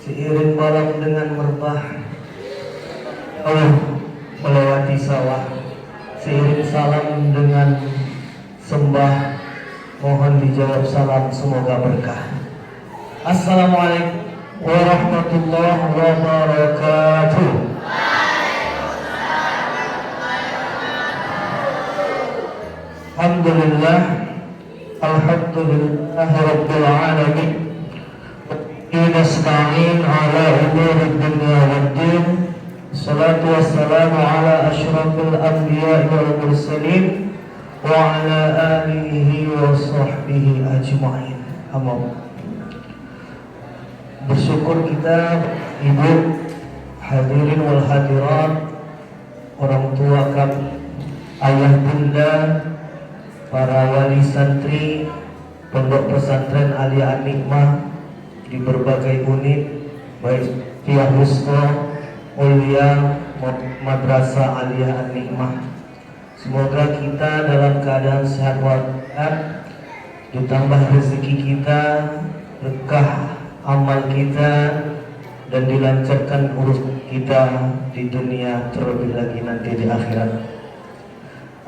Seiring malam dengan merbah jauh melewati sawah, seiring salam dengan sembah, mohon dijawab salam semoga berkah. Assalamualaikum warahmatullahi wabarakatuh. Alhamdulillah, alhamdulillah rabbil alamin. Nasta'in ala umuri dunya waddin. Salatu wassalamu ala asyrafil anbiya wal mursalin wa ala alihi wa sahbihi ajma'in. Amin. Bersyukur kita ibu, hadirin wal hadirat, orang tua kami, ayah bunda, para wali santri Pondok Pesantren Alia An-Nikmah di berbagai unit, baik Pihak Husna, Ulia, Madrasah Alia An-Nikmah. Semoga kita dalam keadaan sehat walafiat, ditambah rezeki kita, berkah amal kita, dan dilancarkan urusan kita di dunia, terlebih lagi nanti di akhirat.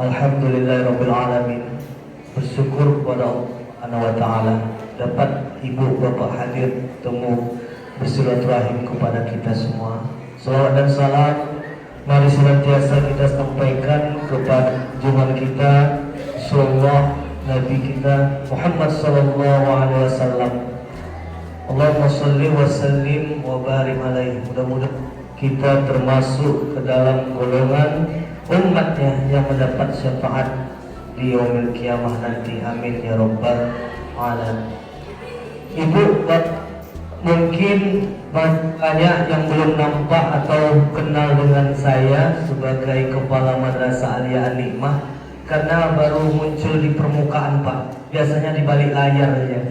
Alhamdulillahirabbil alamin. Bersyukur kepada Allah Subhanahu wa taala dapat ibu bapak hadir temu bersilaturahim kepada kita semua. Salawat dan salam mari senantiasa kita sampaikan kepada junjungan kita Rasulullah Nabi kita Muhammad sallallahu alaihi wasallam. Allahumma shalli wa sallim wa barik alaihi. Mudah-mudahan kita termasuk ke dalam golongan umatnya yang mendapat syafaat di yaumil kiamah nanti. Amin ya rabbal alamin. Ibu, mungkin banyak yang belum nampak atau kenal dengan saya sebagai Kepala Madrasah Alia An-Nikmah karena baru muncul di permukaan Pak. Biasanya di balik layar saja.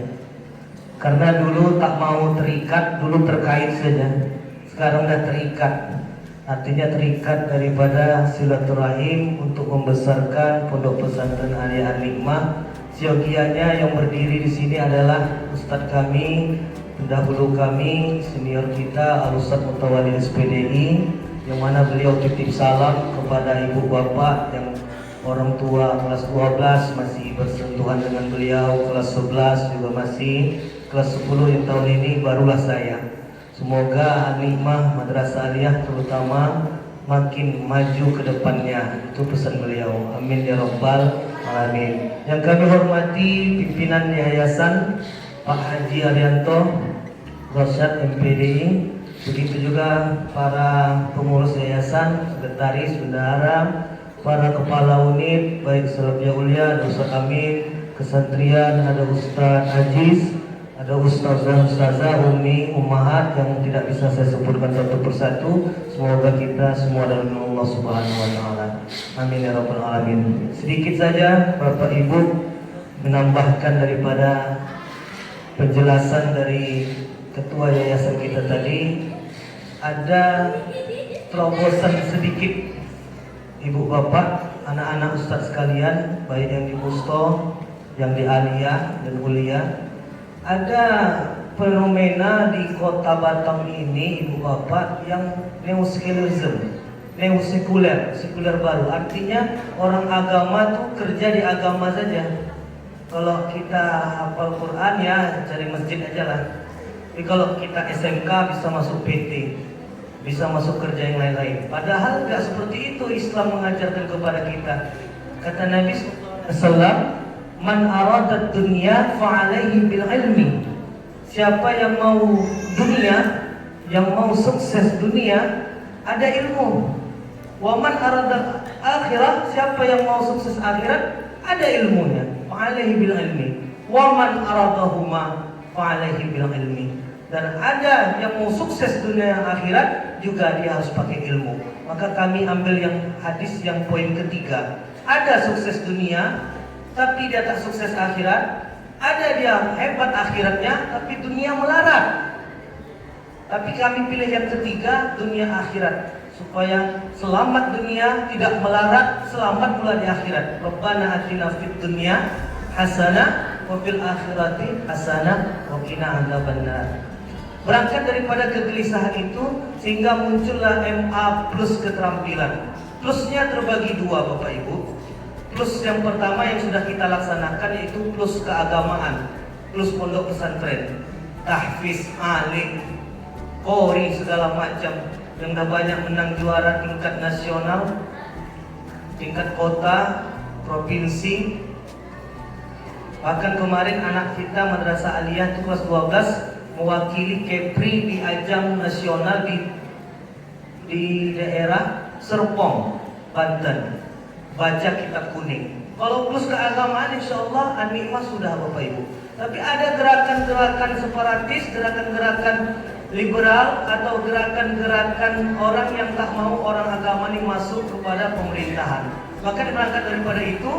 Karena dulu tak mau terikat, dulu terkait saja. Sekarang sudah terikat. Artinya terikat daripada silaturahim untuk membesarkan Pondok Pesantren Alia An-Nikmah. Siogianya yang berdiri di sini adalah Ustadz kami, pendahulu kami, senior kita Al-Ustadz Mutawalli SPDI, yang mana beliau titip salam kepada ibu bapak yang orang tua kelas 12 masih bersentuhan dengan beliau, kelas 11 juga masih, kelas 10 yang tahun ini barulah saya. Semoga An-Nikmah Madrasah Aliyah terutama makin maju ke depannya. Itu pesan beliau. Amin ya rabbal alamin. Yang kami hormati pimpinan yayasan Pak Haji Arianto Rosyad MPDI, begitu juga para pengurus yayasan, sekretaris, bendahara, para kepala unit baik Salafiyah Ulia, ada Ustaz Amin, kesantrian, ada Ustaz Aziz, ada Ustazah, Umi, Ummahat yang tidak bisa saya sebutkan satu persatu. Semoga kita semua dalam Allah Subhanahu wa taala. Amin ya rabbal alamin. Sedikit saja Bapak Ibu menambahkan daripada penjelasan dari ketua yayasan kita tadi. Ada terobosan sedikit Ibu Bapak, anak-anak ustaz sekalian, baik yang di Musto, yang di Alia dan Ulia. Ada fenomena di kota Batam ini Ibu Bapak yang neosekularisme, sekuler baru. Artinya orang agama tuh kerja di agama saja. Kalau kita hafal Quran ya cari masjid aja lah. Tapi kalau kita SMK bisa masuk PT, bisa masuk kerja yang lain-lain. Padahal nggak seperti itu Islam mengajarkan kepada kita. Kata Nabi SAW, man aradat dunya fa'alaihi bil ilmi. Siapa yang mau dunia, yang mau sukses dunia, ada ilmu. Wa man aradat akhirah, siapa yang mau sukses akhirat, ada ilmunya. Fa'alaihi bil ilmi. Wa man aradahuma fa'alaihi bil ilmi. Dan ada yang mau sukses dunia dan akhirat juga dia harus pakai ilmu. Maka kami ambil yang hadis yang poin ketiga. Ada sukses dunia tapi dia tak sukses akhirat. Ada dia hebat akhiratnya tapi dunia melarat. Tapi kami pilih yang ketiga, dunia akhirat, supaya selamat dunia, tidak melarat, selamat pula di akhirat. Rabbana atina fid dunya hasanah wa fil akhirati hasanah wa qina adzabannar. Berangkat daripada kegelisahan itu sehingga muncullah MA plus keterampilan. Plusnya terbagi dua Bapak Ibu. Plus yang pertama yang sudah kita laksanakan yaitu plus keagamaan, plus pondok pesantren, tahfiz, alim, qori segala macam yang dah banyak menang juara tingkat nasional, tingkat kota, provinsi. Bahkan kemarin anak kita Madrasah Aliyah itu kelas 12 mewakili Kepri di ajang nasional di daerah Serpong, Banten. Baca kitab kuning. Kalau plus keagamaan insya Allah An-Ni'mah sudah Bapak Ibu. Tapi ada gerakan-gerakan separatis, gerakan-gerakan liberal atau gerakan-gerakan orang yang tak mau orang agama ini masuk kepada pemerintahan. Maka berangkat daripada itu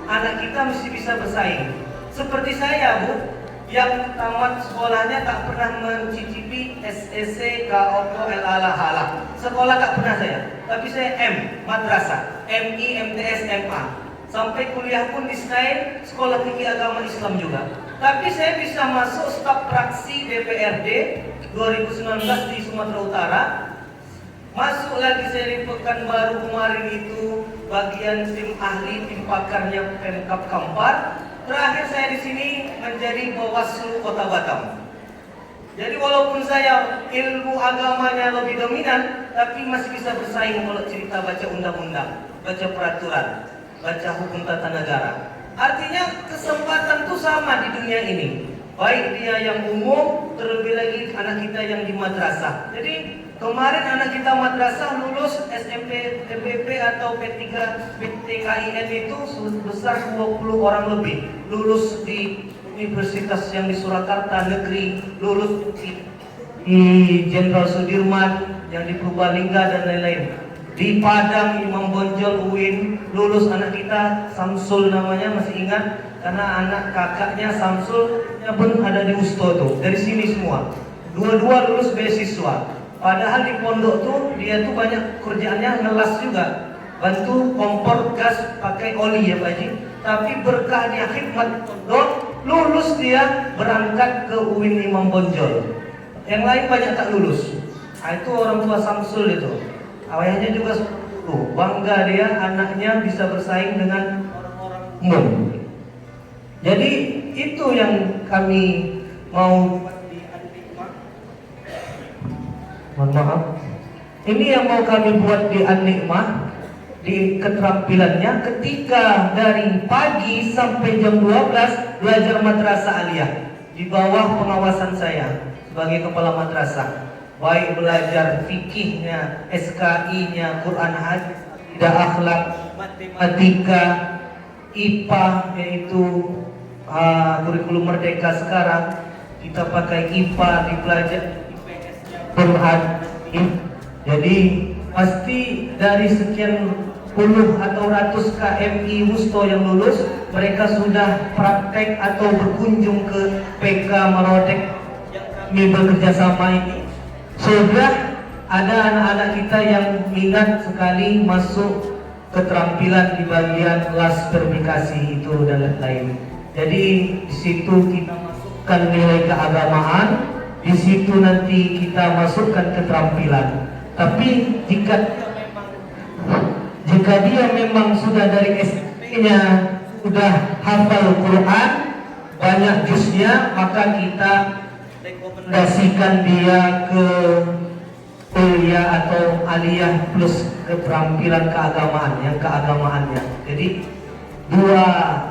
anak kita mesti bisa bersaing. Seperti saya Bu, yang tamat sekolahnya tak pernah mencicipi SEC, KOPO, LALA. Sekolah tak pernah saya. Tapi saya M, madrasah, MI, MTS, MA. Sampai kuliah pun di SNAI, Sekolah Tinggi Agama Islam juga. Tapi saya bisa masuk staf fraksi DPRD 2019 di Sumatera Utara. Masuk lagi saya di Pekanbaru kemarin itu bagian tim ahli, tim pakarnya Pemkab Kampar. Terakhir saya di sini menjadi Bawaslu Kota Batam. Jadi walaupun saya ilmu agamanya lebih dominan, tapi masih bisa bersaing kalau cerita baca undang-undang, baca peraturan, baca hukum tata negara. Artinya kesempatan itu sama di dunia ini. Baik dia yang umum, terlebih lagi anak kita yang di madrasah. Jadi kemarin anak kita madrasah lulus SMP, TPP atau P3, PTKIN itu sebesar 20 orang lebih. Lulus di universitas yang di Surakarta negeri, lulus di Jenderal Sudirman, yang di Purbalingga dan lain-lain. Di Padang Imam Bonjol UIN lulus anak kita Samsul namanya, masih ingat karena anak kakaknya Samsulnya pun ada di Usto tuh, dari sini semua. Dua-dua lulus beasiswa. Padahal di pondok tuh dia tuh banyak kerjaannya ngelas juga, bantu kompor gas pakai oli ya Pak Haji. Tapi berkah dia khidmat pondok, lulus dia berangkat ke UIN Imam Bonjol. Yang lain banyak tak lulus. Nah, itu orang tua Samsul itu. Ayahnya juga bangga dia anaknya bisa bersaing dengan orang-orang umum. Jadi itu yang kami mau mohon maaf. Ini yang mau kami buat di An-Ni'mah, di keterampilannya ketika dari pagi sampai jam 12 belajar madrasah aliyah di bawah pengawasan saya sebagai kepala madrasah. Baik belajar fikihnya, SKI-nya, Quran hadis, tidak akhlak, matematika, IPA yaitu kurikulum merdeka sekarang kita pakai IPA dipelajari. Jadi pasti dari sekian puluh atau ratus KMI Wusto yang lulus, mereka sudah praktek atau berkunjung ke PK Marodek yang kami bekerja sama ini. Sudah ada anak-anak kita yang minat sekali masuk keterampilan di bagian las verifikasi itu dan lain-lain. Jadi di situ kita masukkan nilai keagamaan, di situ nanti kita masukkan keterampilan. Tapi jika dia memang sudah dari SD-nya sudah hafal Quran, banyak juznya, maka kita rekomendasikan dia ke kuliah atau aliyah plus keterampilan keagamaan, yang keagamaannya. Jadi dua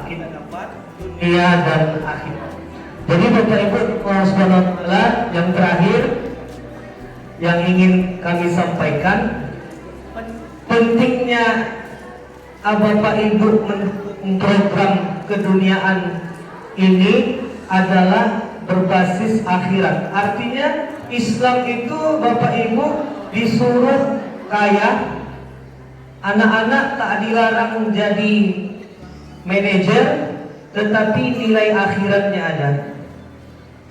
kita dapat, dunia dan akhirat. Jadi Bapak Ibu Subhanahu wa taala, yang terakhir yang ingin kami sampaikan, pentingnya Bapak Ibu mendukung program keduniaan ini adalah berbasis akhirat. Artinya Islam itu Bapak Ibu disuruh kaya, anak-anak tak dilarang menjadi manajer, tetapi nilai akhiratnya ada.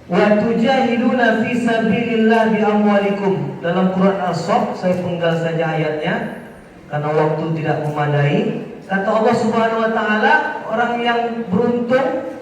Wa tujahiduna fi sabilillah bi amwalikum. Dalam Quran As-Saff, saya penggal saja ayatnya karena waktu tidak memadai. Kata Allah Subhanahu wa taala, orang yang beruntung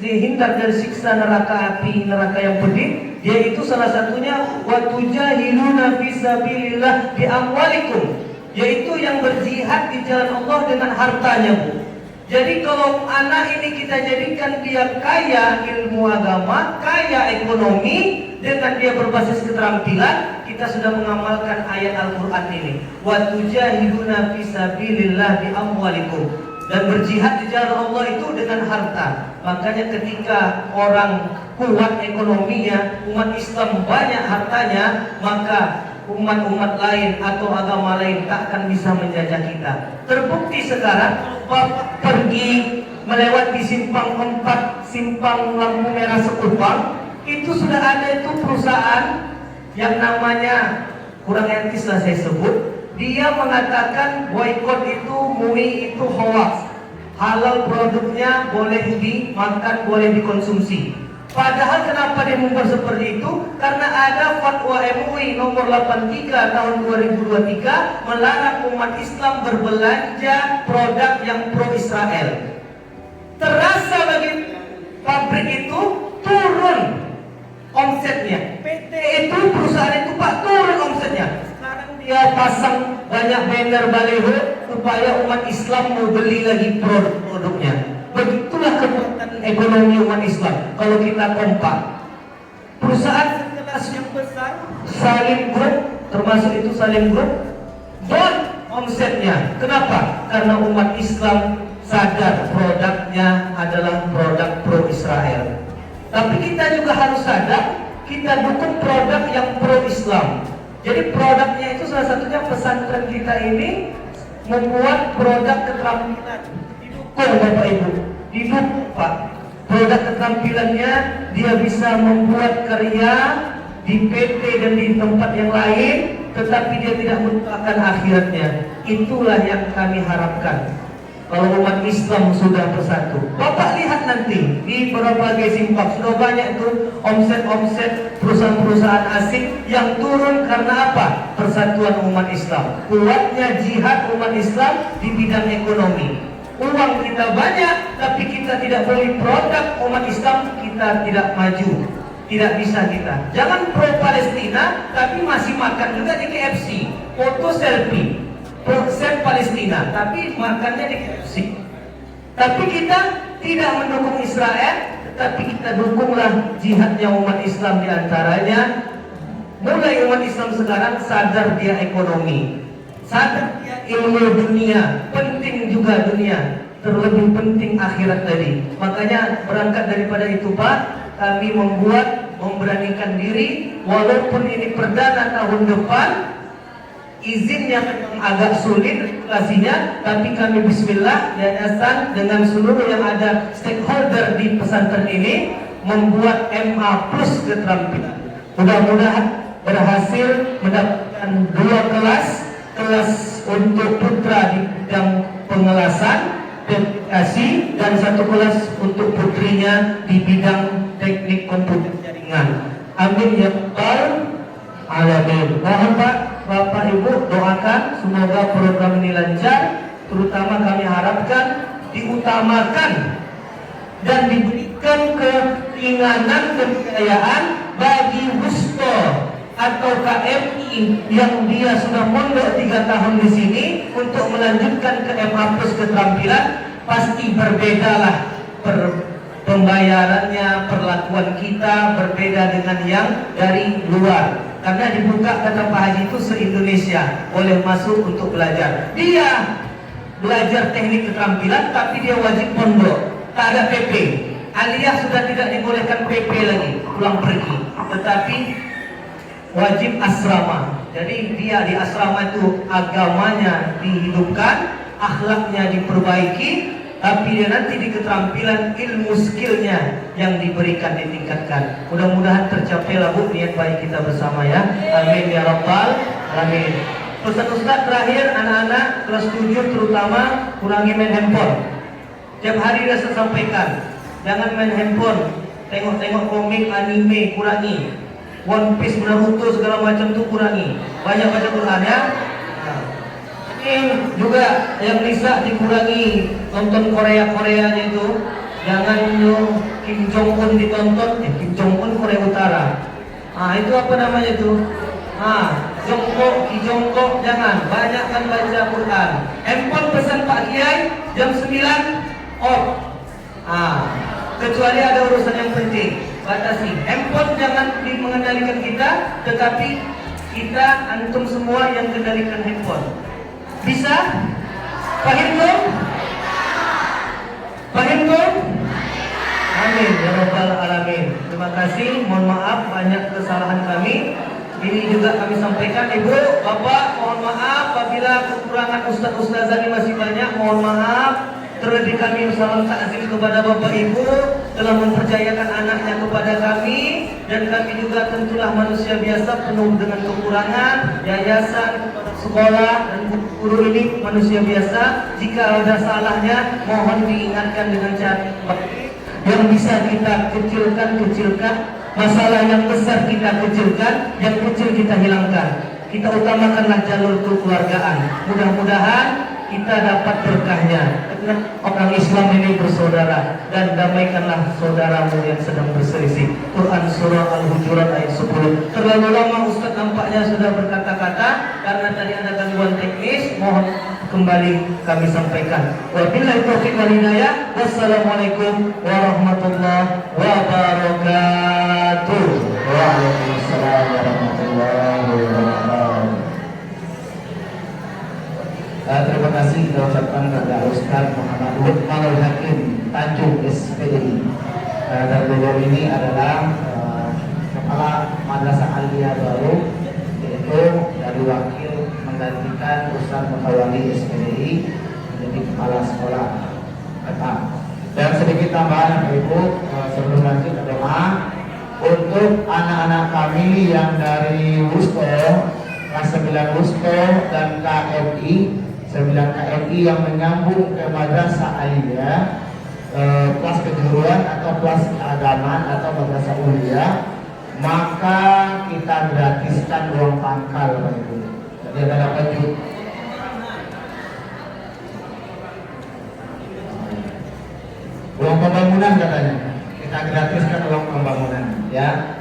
dihindar dari siksa neraka api, neraka yang pedih, dia itu salah satunya wa tujahiduna fisabilillah bi amwalikum, yaitu yang berjihad di jalan Allah dengan hartanya, Bu. Jadi kalau anak ini kita jadikan dia kaya ilmu agama, kaya ekonomi, dengan dia berbasis keterampilan, kita sudah mengamalkan ayat Al-Quran ini. Wa tujahiduna fisabilillah bi amwalikum, dan berjihad di jalan Allah itu dengan harta. Makanya ketika orang kuat ekonominya, umat Islam banyak hartanya, maka umat-umat lain atau agama lain tak akan bisa menjajah kita. Terbukti sekarang Bapak pergi melewati simpang 4, simpang lampu merah Sekupang, itu sudah ada itu perusahaan yang namanya, kurang etis lah saya sebut, dia mengatakan boykot itu, MUI itu hoax, halal produknya boleh dimakan, boleh dikonsumsi. Padahal kenapa dia membuat seperti itu? Karena ada fatwa MUI nomor 83 tahun 2023 melarang umat Islam berbelanja produk yang pro Israel. Terasa bagi pabrik itu turun omsetnya. PT itu, perusahaan itu Pak, turun omsetnya. Sekarang dia pasang banyak banner baliho supaya umat Islam mau beli lagi produk-produknya. Begitulah kekuatan ekonomi umat Islam kalau kita kompak. Perusahaan sekelas yang besar, Salim Group, termasuk itu Salim Group, down omsetnya. Kenapa? Karena umat Islam sadar produknya adalah produk pro Israel. Tapi kita juga harus sadar, kita dukung produk yang pro Islam. Jadi produknya itu salah satunya pesantren kita ini membuat produk keterampilan. Bapak Ibu, didukung Pak. Produk keterampilannya dia bisa membuat karya di PT dan di tempat yang lain, tetapi dia tidak melupakan akhiratnya. Itulah yang kami harapkan. Kalau umat Islam sudah bersatu, Bapak lihat nanti di berbagai simpang sudah banyak itu omset-omset perusahaan-perusahaan asing yang turun karena apa? Persatuan umat Islam, kuatnya jihad umat Islam di bidang ekonomi. Uang kita banyak, tapi kita tidak beli produk umat Islam, kita tidak maju, tidak bisa kita. Jangan pro Palestina, tapi masih makan juga di KFC, foto selfie, pro-set Palestina, tapi makannya di KFC. Tapi kita tidak mendukung Israel, tapi kita dukunglah jihadnya umat Islam di antaranya. Mulai umat Islam sekarang sadar dia ekonomi, sadar dia ilmu dunia, penting juga dunia, terlebih penting akhirat tadi. Makanya berangkat daripada itu Pak, kami memberanikan diri, walaupun ini perdana tahun depan, izinnya agak sulit regulasinya, tapi kami bismillah yayasan dengan seluruh yang ada stakeholder di pesantren ini membuat MA plus keterampilan. Mudah-mudahan berhasil mendapatkan 2 kelas untuk putra di bidang pengelasan aplikasi dan 1 kelas untuk putrinya di bidang teknik komputer jaringan. Amin ya rabbal alamin. Mohon Pak, Bapak Ibu doakan semoga program ini lancar, terutama kami harapkan diutamakan dan diberikan keringanan kebudayaan bagi Wusto atau KMI yang dia sudah mondok 3 tahun di sini untuk melanjutkan ke MA plus keterampilan. Pasti berbedalah pembayarannya, perlakuan kita berbeda dengan yang dari luar. Karena dibuka kata Pak Haji itu se-Indonesia boleh masuk untuk belajar. Dia belajar teknik keterampilan tapi dia wajib pondok, tak ada PP. Aliyah sudah tidak dibolehkan PP lagi, pulang pergi. Tetapi wajib asrama. Jadi dia di asrama itu agamanya dihidupkan, akhlaknya diperbaiki, tapi dia nanti di keterampilan ilmu skillnya yang diberikan ditingkatkan. Mudah-mudahan tercapailah Bu niat baik kita bersama ya. Amin ya rabbal alamin. Ustaz-ustaz terakhir, anak-anak kelas 7 terutama kurangi main handphone. Tiap hari saya sampaikan, jangan main handphone, tengok-tengok komik, anime, kurangi. One Piece, Naruto segala macam tuh kurangi. Banyak baca Quran ya. Ini juga yang bisa dikurangi nonton Korea-Koreanya itu. Jangan Kim Jong Un ditonton, Kim Jong Un Korea Utara. Itu apa namanya tuh? Jongkok jangan, banyakkan baca Quran. Handphone pesan Pak Kiai jam 9 off. Kecuali ada urusan yang penting, batasi. Handphone jangan mengendalikan kita, tetapi kita antum semua yang kendalikan handphone. Bisa? Paham belum? Paham belum? Amin ya rabbal alamin. Terima kasih. Mohon maaf banyak kesalahan kami. Ini juga kami sampaikan, Ibu, Bapak, mohon maaf apabila kekurangan ustaz-ustazah ini masih banyak. Mohon maaf. Terlebih kami salam takzim kepada Bapak Ibu telah mempercayakan anaknya kepada kami, dan kami juga tentulah manusia biasa penuh dengan kekurangan. Yayasan, sekolah, dan guru ini manusia biasa. Jika ada salahnya mohon diingatkan dengan cara yang bisa kita kecilkan, masalah yang besar kita kecilkan, yang kecil kita hilangkan. Kita utamakanlah jalur kekeluargaan. Mudah-mudahan kita dapat berkahnya. Orang Islam ini bersaudara, dan damaikanlah saudaramu yang sedang berselisih. Quran surah Al-Hujurat ayat 10. Terlalu lama Ustaz nampaknya sudah berkata-kata karena tadi ada gangguan teknis. Mohon kembali kami sampaikan. Wabillahi taufiq wal hidayah. Wassalamualaikum warahmatullahi wabarakatuh. Waalaikumsalam warahmatullahi wabarakatuh. Terima kasih kita ucapkan kepada Ustaz Muhammad Lukmanul Hakim Tanjung SPDI. Dan beliau ini adalah kepala Madrasah Aliyah baru, yaitu dari wakil menggantikan Ustaz Mutawalli SPDI menjadi kepala sekolah tetap. Dan sedikit tambahan Ibu sebelum lanjut doa untuk anak-anak kami yang dari Wusto, kelas 9 Wusto dan KMI 9 KMI yang menyambung ke Madrasah Aliyah, kelas kejuruan atau kelas keagamaan atau Madrasah Ulia, maka kita gratiskan uang pangkal Pak Ibu. Jadi ada baju. Uang pembangunan katanya. Kita gratiskan uang pembangunan ya.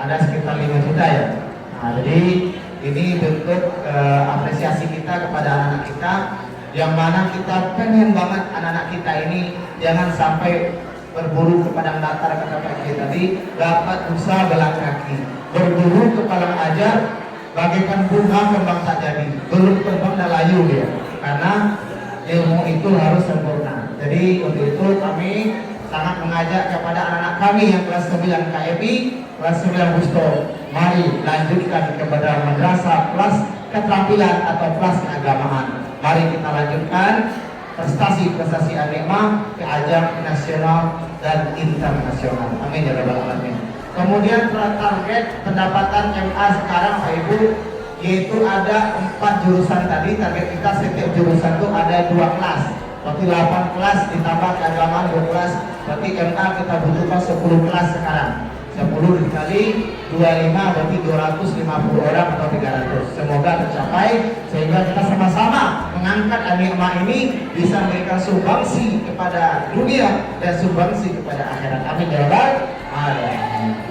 Ada sekitar 5 juta ya. Jadi ini bentuk apresiasi kita kepada anak-anak kita, yang mana kita pengen banget anak-anak kita ini jangan sampai berburu ke padang datar, kata Pak Kiai tadi, dapat usaha belang kaki, berburu ke padang ajar bagaikan bunga kembang tak jadi, belum terbang dan layu dia, karena ilmu itu harus sempurna. Jadi untuk itu kami sangat mengajak kepada anak-anak kami yang kelas 9 KMI, kelas 9 Wusto, mari lanjutkan kepada madrasah kelas keterampilan atau kelas keagamaan. Mari kita lanjutkan prestasi-prestasi An-Ni'mah ke ajang nasional dan internasional. Amin ya rabbal alamin. Kemudian target pendapatan MA sekarang Pak Ibu, yaitu ada 4 jurusan tadi. Target kita setiap jurusan itu ada 2 kelas. Berarti 8 kelas ditambah keagamaan 2 kelas. Berarti MA kita butuhkan 10 kelas sekarang. 10 dikali 25 berarti 250 orang atau 300. Semoga tercapai sehingga kita sama-sama mengangkat An-Ni'mah ini bisa memberikan sumbangsi kepada dunia dan sumbangsi kepada akhirat. Amin ya rabbal alamin.